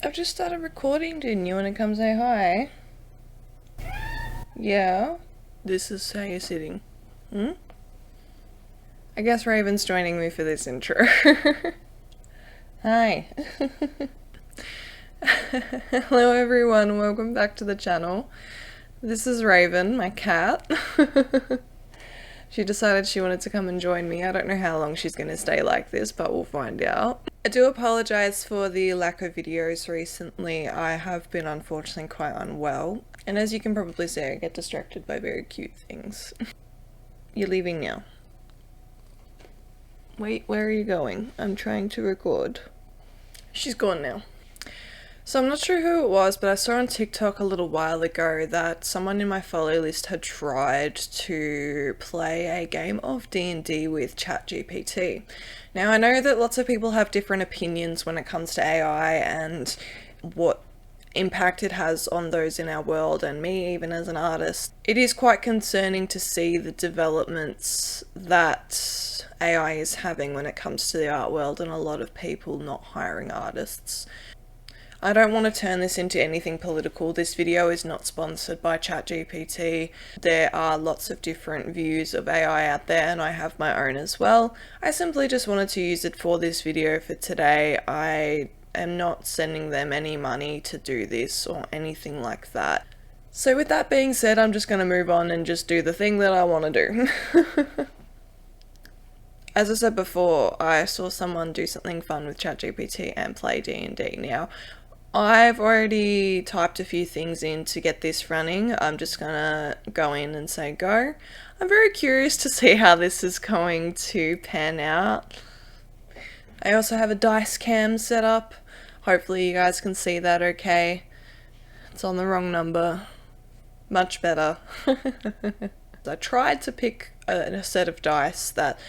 I've just started recording, didn't you? Want to come say hi? Yeah? This is how you're sitting. Hmm? I guess Raven's joining me for this intro. Hi. Hello everyone, welcome back to the channel. This is Raven, my cat. She decided she wanted to come and join me. I don't know how long she's going to stay like this, but we'll find out. I do apologise for the lack of videos recently. I have been unfortunately quite unwell. And as you can probably see, I get distracted by very cute things. You're leaving now. Wait, where are you going? I'm trying to record. She's gone now. So I'm not sure who it was, but I saw on TikTok a little while ago that someone in my follow list had tried to play a game of D&D with ChatGPT. Now I know that lots of people have different opinions when it comes to AI and what impact it has on those in our world, and me even as an artist. It is quite concerning to see the developments that AI is having when it comes to the art world, and a lot of people not hiring artists. I don't want to turn this into anything political. This video is not sponsored by ChatGPT. There are lots of different views of AI out there, and I have my own as well. I simply just wanted to use it for this video for today. I am not sending them any money to do this or anything like that. So with that being said, I'm just going to move on and just do the thing that I want to do. As I said before, I saw someone do something fun with ChatGPT and play D&D. Now, I've already typed a few things in to get this running. I'm just gonna go in and say go. I'm very curious to see how this is going to pan out. I also have a dice cam set up. Hopefully you guys can see that okay. It's on the wrong number. Much better. I tried to pick a set of dice that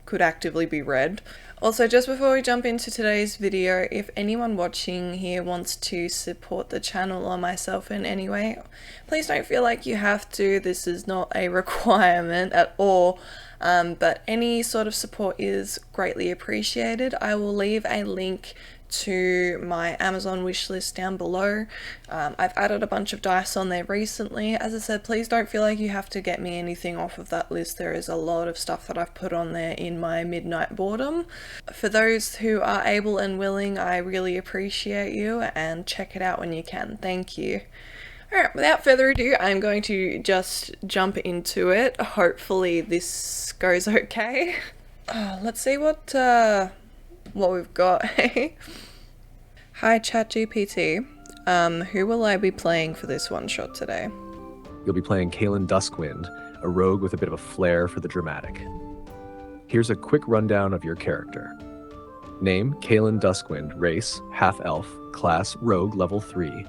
could actively be read. Also, just before we jump into today's video, if anyone watching here wants to support the channel or myself in any way, please don't feel like you have to. This is not a requirement at all, but any sort of support is greatly appreciated. I will leave a link to my Amazon wishlist down below. I've added a bunch of dice on there recently. As I said, please don't feel like you have to get me anything off of that list. There is a lot of stuff that I've put on there in my midnight boredom. For those who are able and willing, I really appreciate you, and check it out when you can. Thank you. Alright, without further ado, I'm going to just jump into it. Hopefully this goes okay. Let's see what we've got. Hi ChatGPT, who will I be playing for this one shot today? You'll be playing Kaelin Duskwind, a rogue with a bit of a flair for the dramatic. Here's a quick rundown of your character. Name, Kaelin Duskwind, race, half-elf, class, rogue, level 3.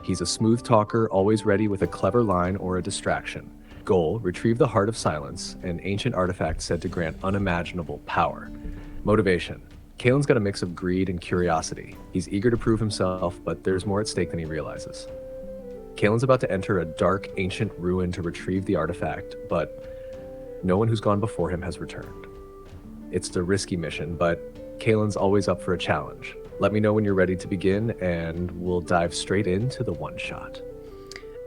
He's a smooth talker, always ready with a clever line or a distraction. Goal, retrieve the Heart of Silence, an ancient artifact said to grant unimaginable power. Motivation, Kaelin's got a mix of greed and curiosity. He's eager to prove himself, but there's more at stake than he realizes. Kaelin's about to enter a dark, ancient ruin to retrieve the artifact, but no one who's gone before him has returned. It's a risky mission, but Kaelin's always up for a challenge. Let me know when you're ready to begin, and we'll dive straight into the one-shot.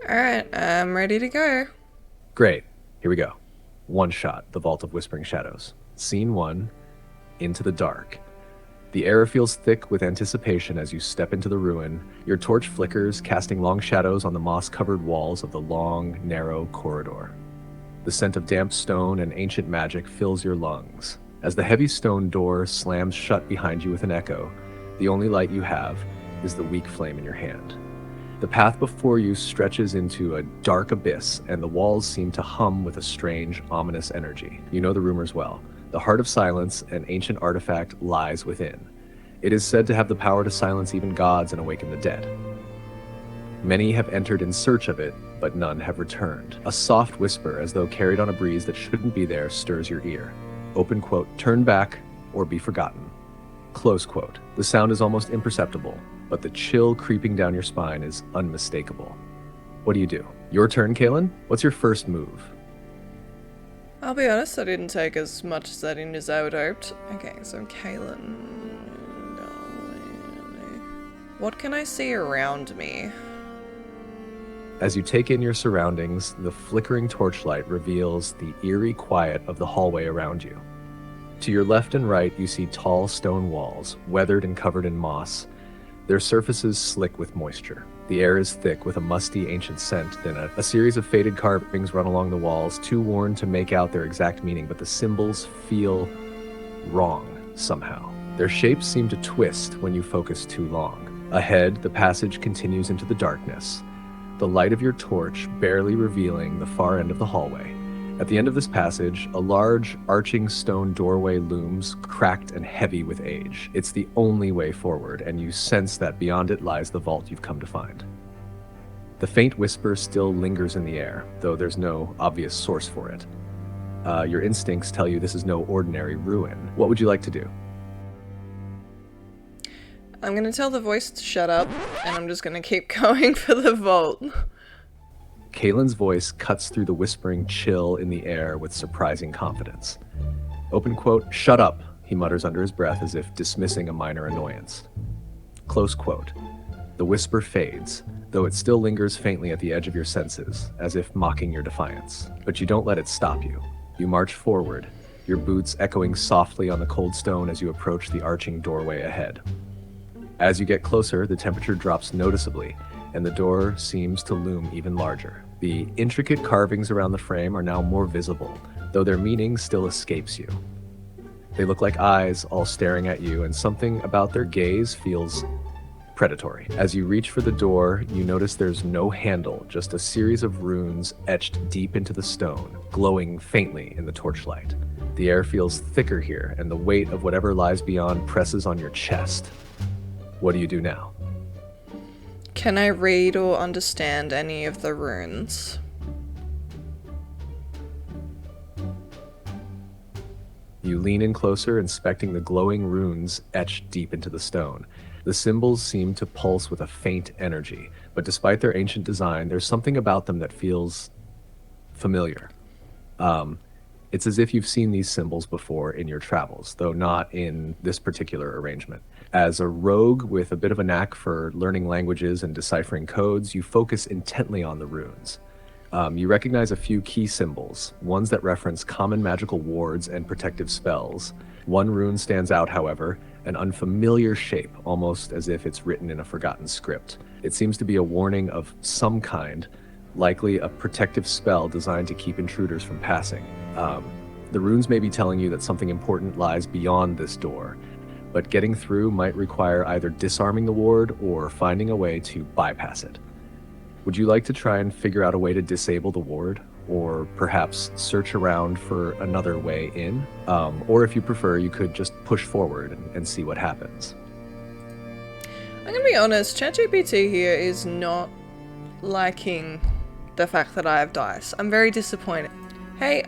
Alright, I'm ready to go. Great. Here we go. One-shot, the Vault of Whispering Shadows. Scene 1, Into the Dark. The air feels thick with anticipation as you step into the ruin. Your torch flickers, casting long shadows on the moss-covered walls of the long, narrow corridor. The scent of damp stone and ancient magic fills your lungs. As the heavy stone door slams shut behind you with an echo, the only light you have is the weak flame in your hand. The path before you stretches into a dark abyss, and the walls seem to hum with a strange, ominous energy. You know the rumors well. The Heart of Silence, an ancient artifact, lies within. It is said to have the power to silence even gods and awaken the dead. Many have entered in search of it, but none have returned. A soft whisper, as though carried on a breeze that shouldn't be there, stirs your ear. Open quote, turn back or be forgotten. Close quote. The sound is almost imperceptible, but the chill creeping down your spine is unmistakable. What do you do? Your turn, Kaelin? What's your first move? I'll be honest, I didn't take as much setting as I would hoped. Okay, so Kaelin. What can I see around me? As you take in your surroundings, the flickering torchlight reveals the eerie quiet of the hallway around you. To your left and right, you see tall stone walls, weathered and covered in moss, their surfaces slick with moisture. The air is thick with a musty, ancient scent. Then a series of faded carvings run along the walls, too worn to make out their exact meaning, but the symbols feel wrong somehow. Their shapes seem to twist when you focus too long. Ahead, the passage continues into the darkness, the light of your torch barely revealing the far end of the hallway. At the end of this passage, a large, arching stone doorway looms, cracked and heavy with age. It's the only way forward, and you sense that beyond it lies the vault you've come to find. The faint whisper still lingers in the air, though there's no obvious source for it. Your instincts tell you this is no ordinary ruin. What would you like to do? I'm gonna tell the voice to shut up, and I'm just gonna keep going for the vault. Kaylin's voice cuts through the whispering chill in the air with surprising confidence. Open quote, "Shut up," he mutters under his breath as if dismissing a minor annoyance. Close quote. The whisper fades, though it still lingers faintly at the edge of your senses, as if mocking your defiance. But you don't let it stop you. You march forward, your boots echoing softly on the cold stone as you approach the arching doorway ahead. As you get closer, the temperature drops noticeably, and the door seems to loom even larger. The intricate carvings around the frame are now more visible, though their meaning still escapes you. They look like eyes all staring at you, and something about their gaze feels predatory. As you reach for the door, you notice there's no handle, just a series of runes etched deep into the stone, glowing faintly in the torchlight. The air feels thicker here, and the weight of whatever lies beyond presses on your chest. What do you do now? Can I read or understand any of the runes? You lean in closer, inspecting the glowing runes etched deep into the stone. The symbols seem to pulse with a faint energy, but despite their ancient design, there's something about them that feels familiar. It's as if you've seen these symbols before in your travels, though not in this particular arrangement. As a rogue with a bit of a knack for learning languages and deciphering codes, you focus intently on the runes. You recognize a few key symbols, ones that reference common magical wards and protective spells. One rune stands out, however, an unfamiliar shape, almost as if it's written in a forgotten script. It seems to be a warning of some kind, likely a protective spell designed to keep intruders from passing. The runes may be telling you that something important lies beyond this door, but getting through might require either disarming the ward or finding a way to bypass it. Would you like to try and figure out a way to disable the ward, or perhaps search around for another way in? Or if you prefer, you could just push forward and see what happens. I'm gonna be honest, ChatGPT here is not liking the fact that I have dice. I'm very disappointed. Hey,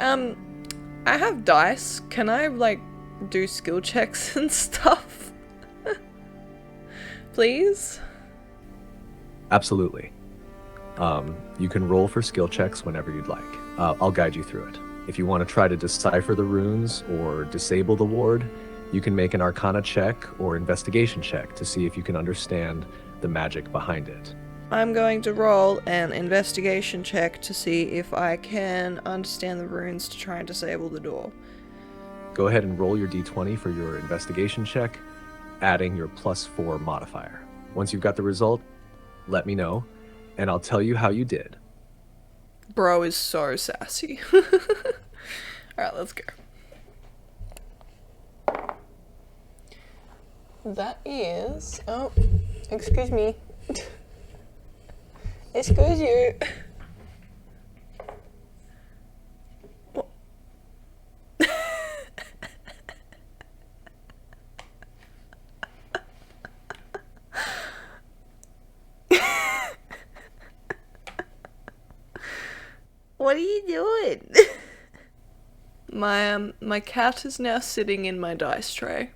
I have dice. Can I, like, do skill checks and stuff? Please? Absolutely. You can roll for skill checks whenever you'd like. I'll guide you through it. If you want to try to decipher the runes or disable the ward, you can make an Arcana check or investigation check to see if you can understand the magic behind it. I'm going to roll an investigation check to see if I can understand the runes to try and disable the door. Go ahead and roll your d20 for your investigation check, adding your +4 modifier. Once you've got the result, let me know, and I'll tell you how you did. Bro is so sassy. Alright, let's go. That is... Oh, excuse me. Excuse you. What? What are you doing? My cat is now sitting in my dice tray.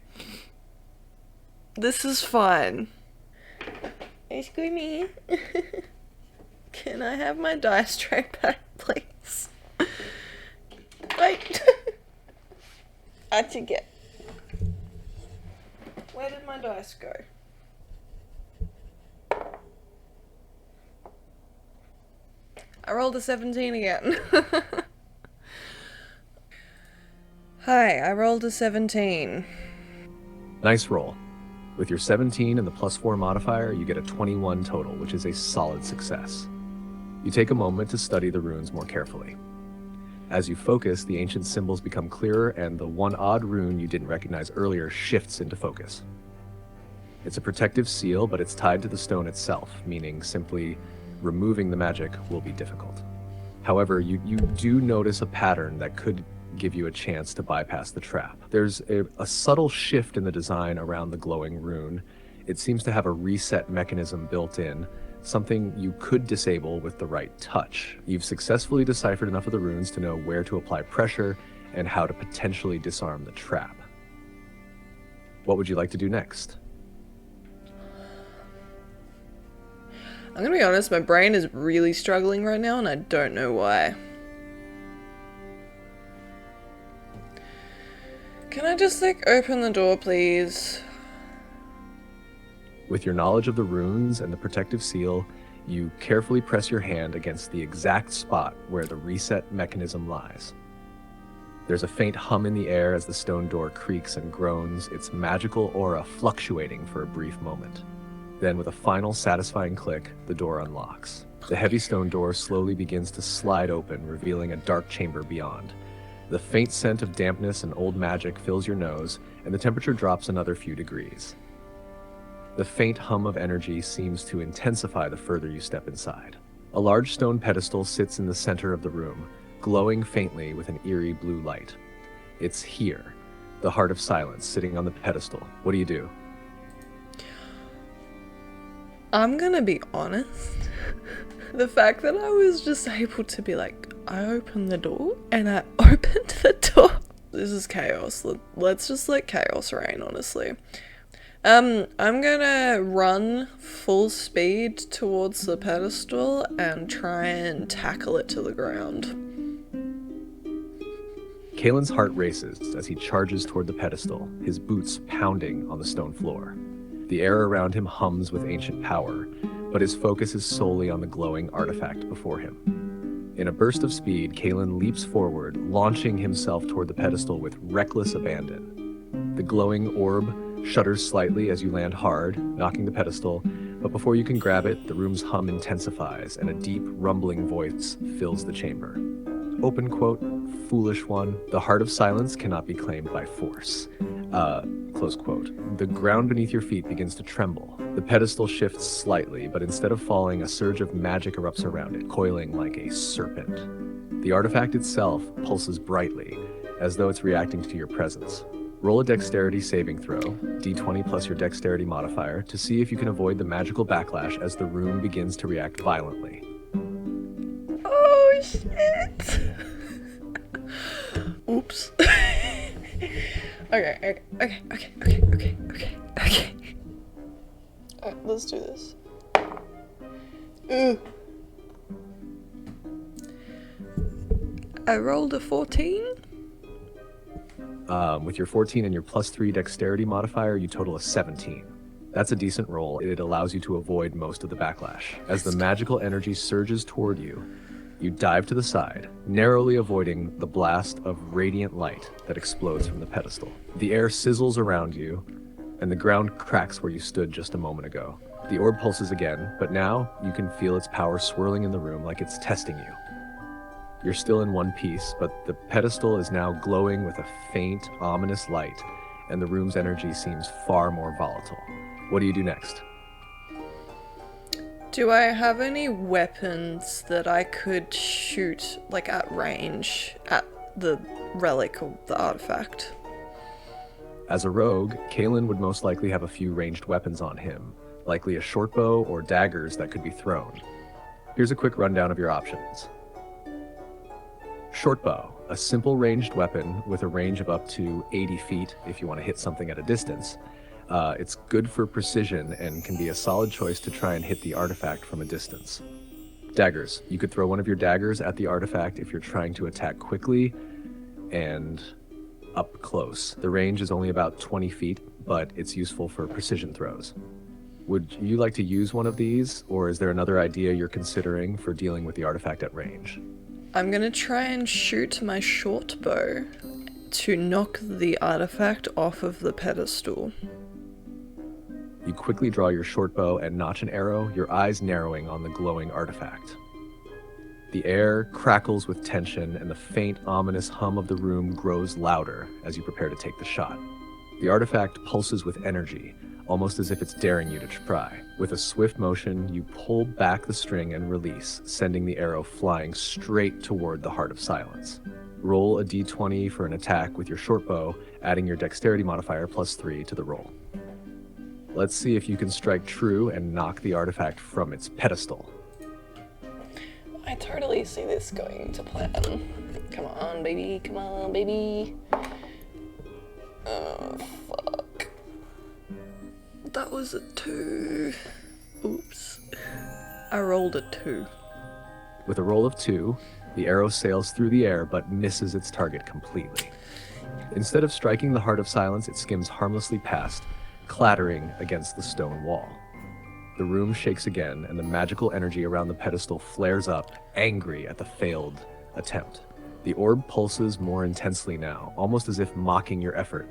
This is fine. Excuse me. Can I have my dice tray back, please? Wait. How'd you get? Where did my dice go? rolled a 17 again. Hi, I rolled a 17. Nice roll. With your 17 and the +4 modifier, you get a 21 total, which is a solid success. You take a moment to study the runes more carefully. As you focus, the ancient symbols become clearer, and the one odd rune you didn't recognize earlier shifts into focus. It's a protective seal, but it's tied to the stone itself, meaning simply removing the magic will be difficult. However, you do notice a pattern that could give you a chance to bypass the trap. There's a subtle shift in the design around the glowing rune. It seems to have a reset mechanism built in, something you could disable with the right touch. You've successfully deciphered enough of the runes to know where to apply pressure and how to potentially disarm the trap. What would you like to do next? I'm gonna be honest, my brain is really struggling right now and I don't know why. Can I just open the door, please? With your knowledge of the runes and the protective seal, you carefully press your hand against the exact spot where the reset mechanism lies. There's a faint hum in the air as the stone door creaks and groans, its magical aura fluctuating for a brief moment. Then, with a final satisfying click, the door unlocks. The heavy stone door slowly begins to slide open, revealing a dark chamber beyond. The faint scent of dampness and old magic fills your nose, and the temperature drops another few degrees. The faint hum of energy seems to intensify the further you step inside. A large stone pedestal sits in the center of the room, glowing faintly with an eerie blue light. It's here, the heart of silence, sitting on the pedestal. What do you do? I'm gonna be honest. The fact that I was just able to be I opened the door and I opened the door. This is chaos. Let's just let chaos reign, honestly. I'm gonna run full speed towards the pedestal and try and tackle it to the ground. Kalen's heart races as he charges toward the pedestal, his boots pounding on the stone floor. The air around him hums with ancient power, but his focus is solely on the glowing artifact before him. In a burst of speed, Kalen leaps forward, launching himself toward the pedestal with reckless abandon. The glowing orb shudders slightly as you land hard, knocking the pedestal, but before you can grab it, the room's hum intensifies and a deep, rumbling voice fills the chamber. Open quote, "Foolish one, the heart of silence cannot be claimed by force." Close quote. The ground beneath your feet begins to tremble. The pedestal shifts slightly, but instead of falling, a surge of magic erupts around it, coiling like a serpent. The artifact itself pulses brightly, as though it's reacting to your presence. Roll a dexterity saving throw, d20 plus your dexterity modifier, to see if you can avoid the magical backlash as the room begins to react violently. Oh, shit! Oops. Okay. Alright, let's do this. Ooh. I rolled a 14. With your 14 and your +3 dexterity modifier, you total a 17. That's a decent roll. It allows you to avoid most of the backlash. As the magical energy surges toward you, you dive to the side, narrowly avoiding the blast of radiant light that explodes from the pedestal. The air sizzles around you, and the ground cracks where you stood just a moment ago. The orb pulses again, but now you can feel its power swirling in the room like it's testing you. You're still in one piece, but the pedestal is now glowing with a faint, ominous light, and the room's energy seems far more volatile. What do you do next? Do I have any weapons that I could shoot, at range, at the relic or the artifact? As a rogue, Kalen would most likely have a few ranged weapons on him, likely a short bow or daggers that could be thrown. Here's a quick rundown of your options. Short bow, a simple ranged weapon with a range of up to 80 feet if you want to hit something at a distance. It's good for precision and can be a solid choice to try and hit the artifact from a distance. Daggers. You could throw one of your daggers at the artifact if you're trying to attack quickly and up close. The range is only about 20 feet, but it's useful for precision throws. Would you like to use one of these, or is there another idea you're considering for dealing with the artifact at range? I'm gonna try and shoot my short bow to knock the artifact off of the pedestal. You quickly draw your short bow and notch an arrow, your eyes narrowing on the glowing artifact. The air crackles with tension, and the faint, ominous hum of the room grows louder as you prepare to take the shot. The artifact pulses with energy, almost as if it's daring you to try. With a swift motion, you pull back the string and release, sending the arrow flying straight toward the Heart of Silence. Roll a d20 for an attack with your short bow, adding your dexterity modifier +3 to the roll. Let's see if you can strike true and knock the artifact from its pedestal. I totally see this going to plan. Come on, baby. Come on, baby. Oh, fuck. That was a 2. Oops. I rolled a 2. With a roll of 2, the arrow sails through the air but misses its target completely. Instead of striking the Heart of Silence, it skims harmlessly past, clattering against the stone wall. The room shakes again, and the magical energy around the pedestal flares up, angry at the failed attempt. The orb pulses more intensely now, almost as if mocking your effort.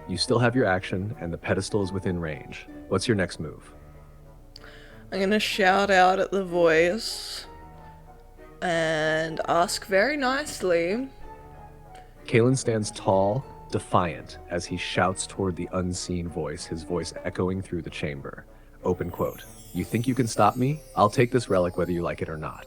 You still have your action, and the pedestal is within range. What's your next move? I'm gonna shout out at the voice and ask very nicely. Kalen stands tall, defiant, as he shouts toward the unseen voice, his voice echoing through the chamber. Open quote. You think you can stop me? I'll take this relic whether you like it or not.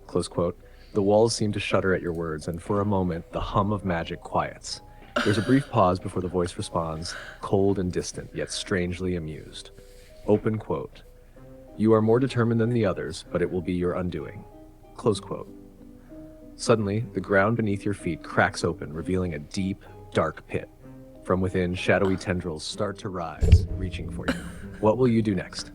Close quote. The walls seem to shudder at your words, and for a moment, the hum of magic quiets. There's a brief pause before the voice responds, cold and distant, yet strangely amused. Open quote. You are more determined than the others, but it will be your undoing. Close quote. Suddenly, the ground beneath your feet cracks open, revealing a deep, dark pit. From within, shadowy tendrils start to rise, reaching for you. What will you do next?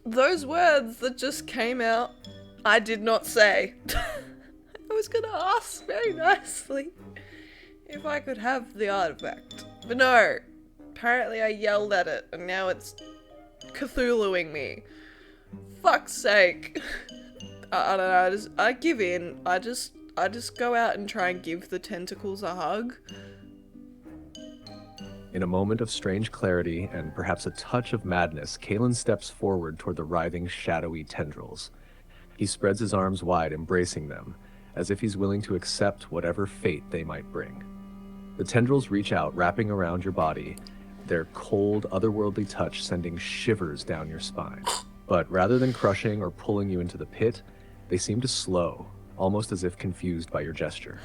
Those words that just came out, I did not say. I was gonna ask very nicely if I could have the artifact. But no, apparently I yelled at it and now it's Cthulhuing me. Fuck's sake. I don't know, I give in. I just go out and try and give the tentacles a hug. In a moment of strange clarity and perhaps a touch of madness, Kalen steps forward toward the writhing, shadowy tendrils. He spreads his arms wide, embracing them, as if he's willing to accept whatever fate they might bring. The tendrils reach out, wrapping around your body, their cold, otherworldly touch sending shivers down your spine. But rather than crushing or pulling you into the pit, they seem to slow, almost as if confused by your gesture.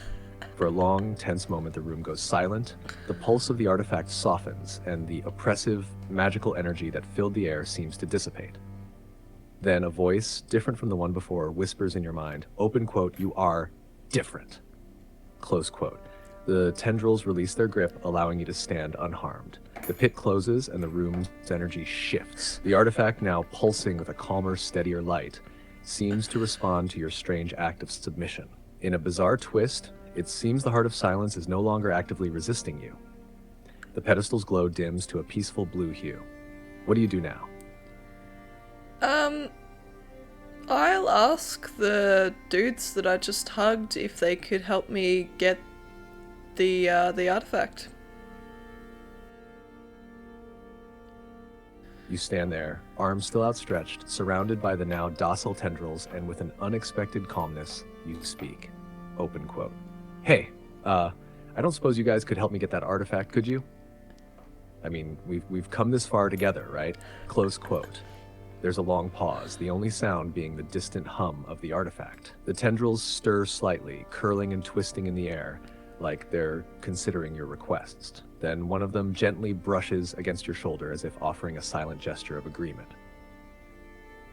For a long, tense moment, the room goes silent, the pulse of the artifact softens, and the oppressive, magical energy that filled the air seems to dissipate. Then a voice, different from the one before, whispers in your mind, open quote, you are different. Close quote. The tendrils release their grip, allowing you to stand unharmed. The pit closes, and the room's energy shifts. The artifact, now pulsing with a calmer, steadier light, seems to respond to your strange act of submission. In a bizarre twist, it seems the Heart of Silence is no longer actively resisting you. The pedestal's glow dims to a peaceful blue hue. What do you do now? I'll ask the dudes that I just hugged if they could help me get the artifact. You stand there, arms still outstretched, surrounded by the now docile tendrils, and with an unexpected calmness, you speak. Open quote. Hey, I don't suppose you guys could help me get that artifact, could you? I mean, we've come this far together, right? Close quote. There's a long pause, the only sound being the distant hum of the artifact. The tendrils stir slightly, curling and twisting in the air, like they're considering your requests. Then one of them gently brushes against your shoulder as if offering a silent gesture of agreement.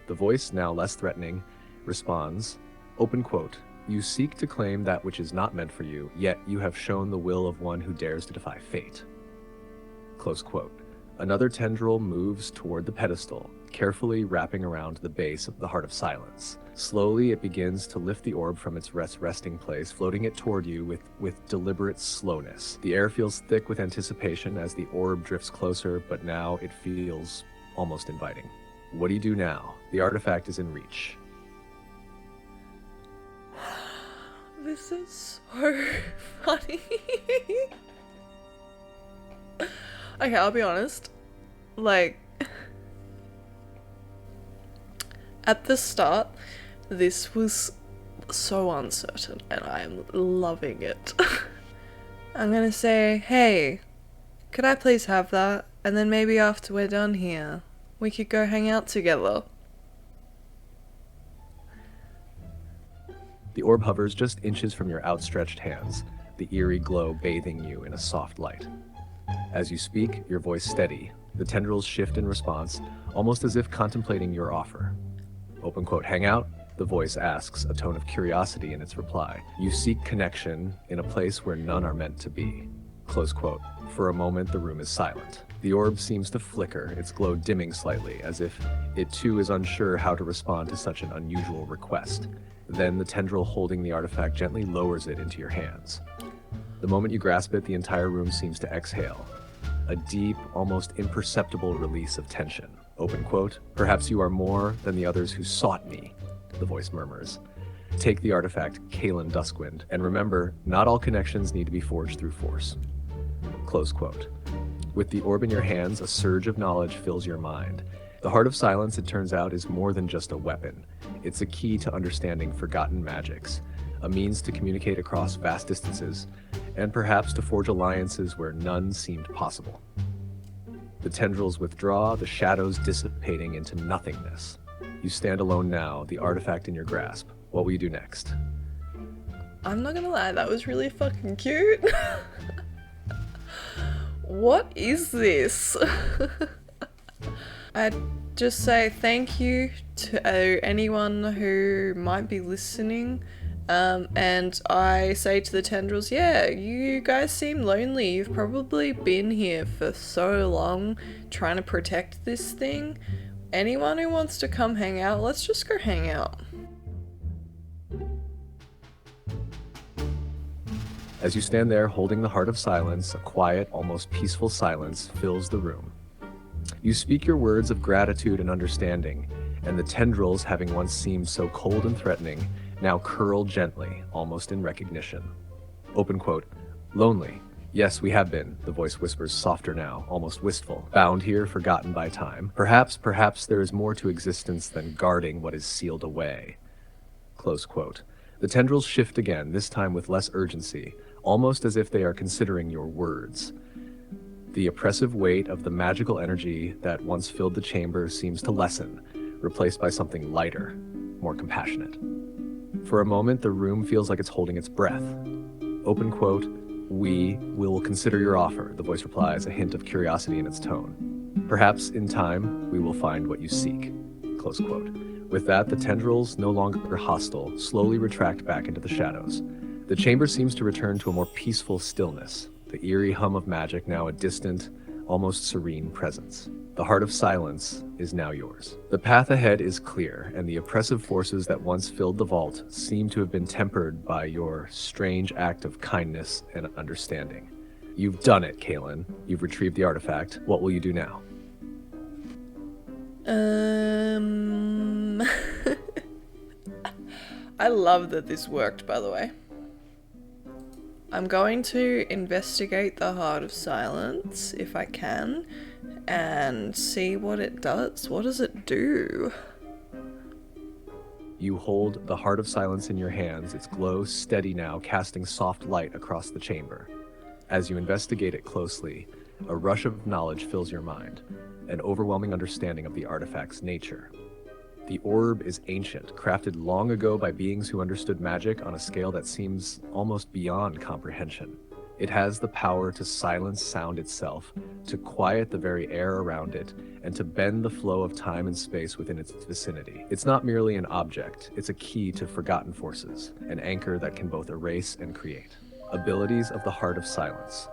The voice, now less threatening, responds, open quote, you seek to claim that which is not meant for you, yet you have shown the will of one who dares to defy fate. Close quote. Another tendril moves toward the pedestal, carefully wrapping around the base of the Heart of Silence. Slowly, it begins to lift the orb from its resting place, floating it toward you with deliberate slowness. The air feels thick with anticipation as the orb drifts closer, but now it feels almost inviting. What do you do now? The artifact is in reach. This is so funny. Okay, I'll be honest. Like, at the start, this was so uncertain, and I'm loving it. I'm gonna say, hey, could I please have that? And then maybe after we're done here, we could go hang out together. The orb hovers just inches from your outstretched hands, the eerie glow bathing you in a soft light. As you speak, your voice steady. The tendrils shift in response, almost as if contemplating your offer. Open quote, hang out? The voice asks, a tone of curiosity in its reply. You seek connection in a place where none are meant to be. Close quote. For a moment, the room is silent. The orb seems to flicker, its glow dimming slightly, as if it too is unsure how to respond to such an unusual request. Then the tendril holding the artifact gently lowers it into your hands. The moment you grasp it, the entire room seems to exhale. A deep, almost imperceptible release of tension. Open quote, perhaps you are more than the others who sought me, the voice murmurs. Take the artifact, Kalen Duskwind, and remember, not all connections need to be forged through force. Close quote. With the orb in your hands, a surge of knowledge fills your mind. The Heart of Silence, it turns out, is more than just a weapon. It's a key to understanding forgotten magics, a means to communicate across vast distances, and perhaps to forge alliances where none seemed possible. The tendrils withdraw, the shadows dissipating into nothingness. You stand alone now, the artifact in your grasp. What will you do next? I'm not gonna lie, that was really fucking cute. What is this? I'd just say thank you to anyone who might be listening. And I say to the tendrils, yeah, you guys seem lonely. You've probably been here for so long trying to protect this thing. Anyone who wants to come hang out, let's just go hang out. As you stand there holding the Heart of Silence, a quiet, almost peaceful silence fills the room. You speak your words of gratitude and understanding, and the tendrils, having once seemed so cold and threatening, now curl gently, almost in recognition. Open quote, lonely. Yes, we have been, the voice whispers softer now, almost wistful. Bound here, forgotten by time. Perhaps there is more to existence than guarding what is sealed away. Close quote. The tendrils shift again, this time with less urgency, almost as if they are considering your words. The oppressive weight of the magical energy that once filled the chamber seems to lessen, replaced by something lighter, more compassionate. For a moment, the room feels like it's holding its breath. Open quote, we will consider your offer, the voice replies, a hint of curiosity in its tone. Perhaps in time, we will find what you seek. Close quote. With that, the tendrils, no longer hostile, slowly retract back into the shadows. The chamber seems to return to a more peaceful stillness, the eerie hum of magic now a distant, almost serene presence. The Heart of Silence is now yours. The path ahead is clear, and the oppressive forces that once filled the vault seem to have been tempered by your strange act of kindness and understanding. You've done it, Kalen. You've retrieved the artifact. What will you do now? I love that this worked, by the way. I'm going to investigate the Heart of Silence, if I can, and see what it does. What does it do? You hold the Heart of Silence in your hands, its glow steady now, casting soft light across the chamber. As you investigate it closely, a rush of knowledge fills your mind, an overwhelming understanding of the artifact's nature. The orb is ancient, crafted long ago by beings who understood magic on a scale that seems almost beyond comprehension. It has the power to silence sound itself, to quiet the very air around it, and to bend the flow of time and space within its vicinity. It's not merely an object, it's a key to forgotten forces, an anchor that can both erase and create. Abilities of the Heart of Silence.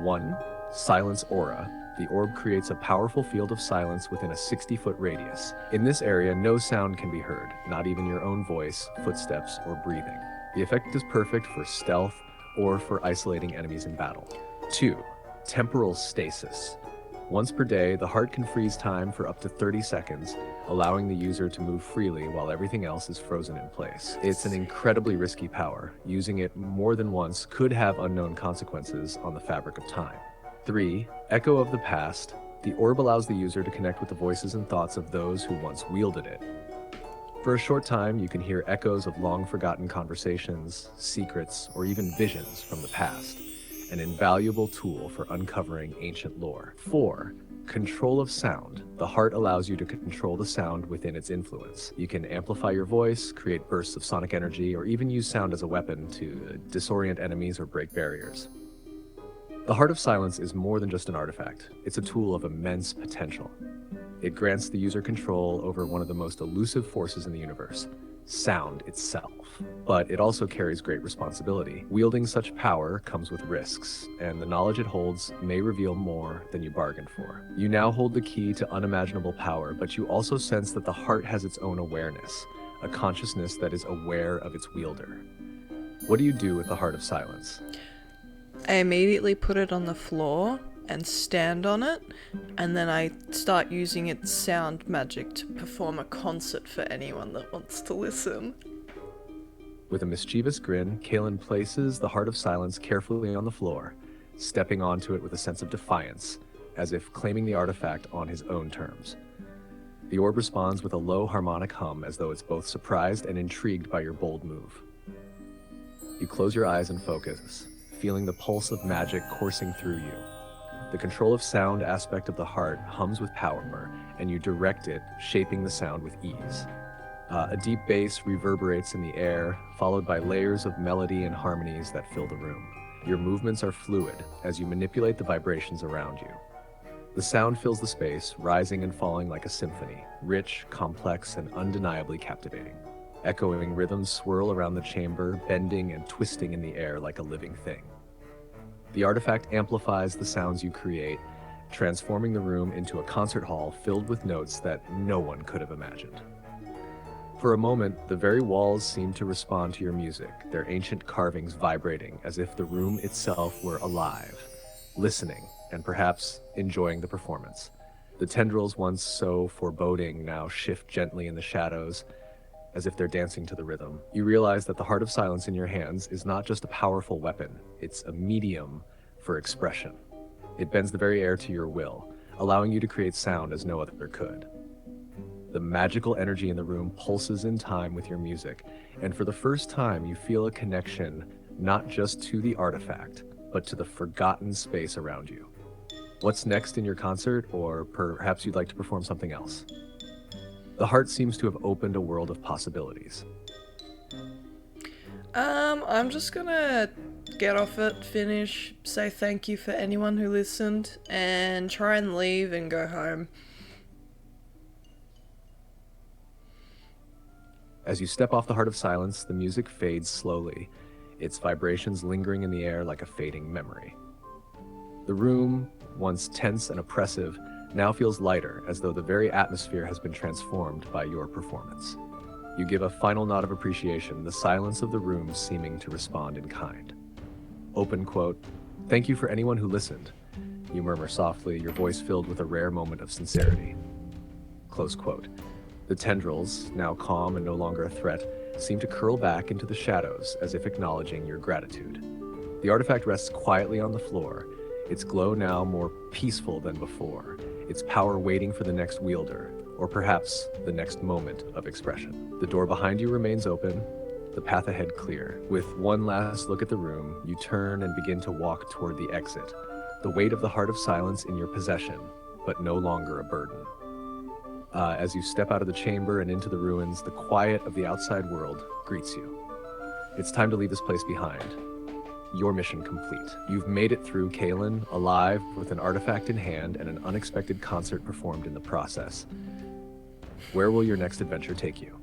1. Silence Aura. The orb creates a powerful field of silence within a 60-foot radius. In this area, no sound can be heard, not even your own voice, footsteps, or breathing. The effect is perfect for stealth or for isolating enemies in battle. 2. Temporal Stasis. Once per day, the heart can freeze time for up to 30 seconds, allowing the user to move freely while everything else is frozen in place. It's an incredibly risky power. Using it more than once could have unknown consequences on the fabric of time. 3. Echo of the Past. The orb allows the user to connect with the voices and thoughts of those who once wielded it. For a short time, you can hear echoes of long-forgotten conversations, secrets, or even visions from the past. An invaluable tool for uncovering ancient lore. 4. Control of sound. The heart allows you to control the sound within its influence. You can amplify your voice, create bursts of sonic energy, or even use sound as a weapon to disorient enemies or break barriers. The Heart of Silence is more than just an artifact. It's a tool of immense potential. It grants the user control over one of the most elusive forces in the universe, sound itself. But it also carries great responsibility. Wielding such power comes with risks, and the knowledge it holds may reveal more than you bargained for. You now hold the key to unimaginable power, but you also sense that the heart has its own awareness, a consciousness that is aware of its wielder. What do you do with the Heart of Silence? I immediately put it on the floor and stand on it, and then I start using its sound magic to perform a concert for anyone that wants to listen. With a mischievous grin, Kaelin places the Heart of Silence carefully on the floor, stepping onto it with a sense of defiance, as if claiming the artifact on his own terms. The orb responds with a low harmonic hum, as though it's both surprised and intrigued by your bold move. You close your eyes and focus, feeling the pulse of magic coursing through you. The control of sound aspect of the heart hums with power, and you direct it, shaping the sound with ease. A deep bass reverberates in the air, followed by layers of melody and harmonies that fill the room. Your movements are fluid as you manipulate the vibrations around you. The sound fills the space, rising and falling like a symphony, rich, complex, and undeniably captivating. Echoing rhythms swirl around the chamber, bending and twisting in the air like a living thing. The artifact amplifies the sounds you create, transforming the room into a concert hall filled with notes that no one could have imagined. For a moment, the very walls seem to respond to your music, their ancient carvings vibrating as if the room itself were alive, listening, and perhaps enjoying the performance. The tendrils, once so foreboding, now shift gently in the shadows, as if they're dancing to the rhythm. You realize that the Heart of Silence in your hands is not just a powerful weapon, it's a medium for expression. It bends the very air to your will, allowing you to create sound as no other could. The magical energy in the room pulses in time with your music, and for the first time you feel a connection not just to the artifact, but to the forgotten space around you. What's next in your concert, or perhaps you'd like to perform something else? The heart seems to have opened a world of possibilities. I'm just gonna get off it, finish, say thank you for anyone who listened, and try and leave and go home. As you step off the Heart of Silence, the music fades slowly, its vibrations lingering in the air like a fading memory. The room, once tense and oppressive, now feels lighter, as though the very atmosphere has been transformed by your performance. You give a final nod of appreciation, the silence of the room seeming to respond in kind. Open quote, "Thank you for anyone who listened," you murmur softly, your voice filled with a rare moment of sincerity. Close quote. The tendrils, now calm and no longer a threat, seem to curl back into the shadows as if acknowledging your gratitude. The artifact rests quietly on the floor, its glow now more peaceful than before, its power waiting for the next wielder, or perhaps the next moment of expression. The door behind you remains open, the path ahead clear. With one last look at the room, you turn and begin to walk toward the exit, the weight of the Heart of Silence in your possession, but no longer a burden. As you step out of the chamber and into the ruins, the quiet of the outside world greets you. It's time to leave this place behind. Your mission complete. You've made it through, Kaelin, alive, with an artifact in hand and an unexpected concert performed in the process. Where will your next adventure take you?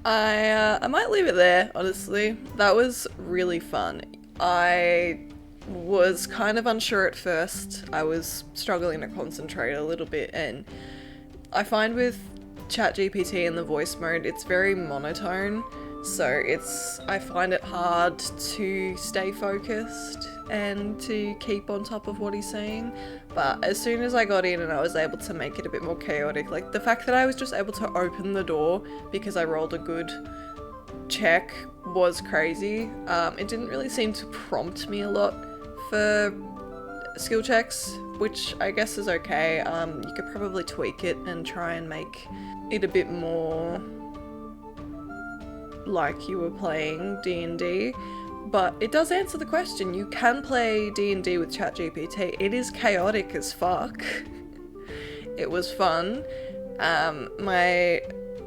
I might leave it there, honestly. That was really fun. I was kind of unsure at first. I was struggling to concentrate a little bit, and I find with ChatGPT in the voice mode, it's very monotone, so I find it hard to stay focused and to keep on top of what he's saying. But as soon as I got in and I was able to make it a bit more chaotic, like the fact that I was just able to open the door because I rolled a good check was crazy. It didn't really seem to prompt me a lot for skill checks, which I guess is okay. You could probably tweak it and try and make it a bit more like you were playing D&D, but it does answer the question. You can play D&D with ChatGPT. It is chaotic as fuck. It was fun. My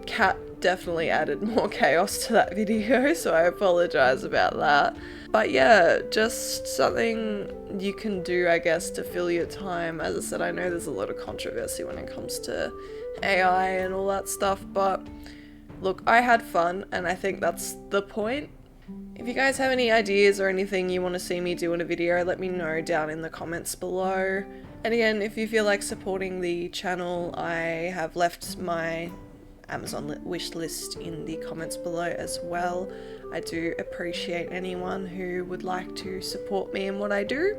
cat definitely added more chaos to that video, so I apologize about that. But yeah, just something you can do, I guess, to fill your time. As I said, I know there's a lot of controversy when it comes to AI and all that stuff, but look, I had fun, and I think that's the point. If you guys have any ideas or anything you want to see me do in a video, let me know down in the comments below. And again, if you feel like supporting the channel, I have left my Amazon wish list in the comments below as well. I do appreciate anyone who would like to support me in what I do.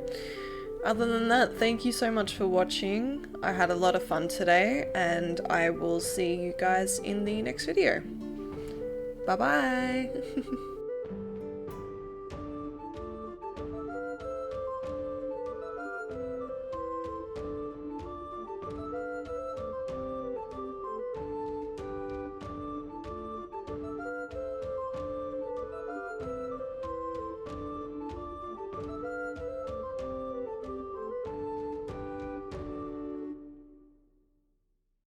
Other than that, thank you so much for watching. I had a lot of fun today, and I will see you guys in the next video. Bye bye!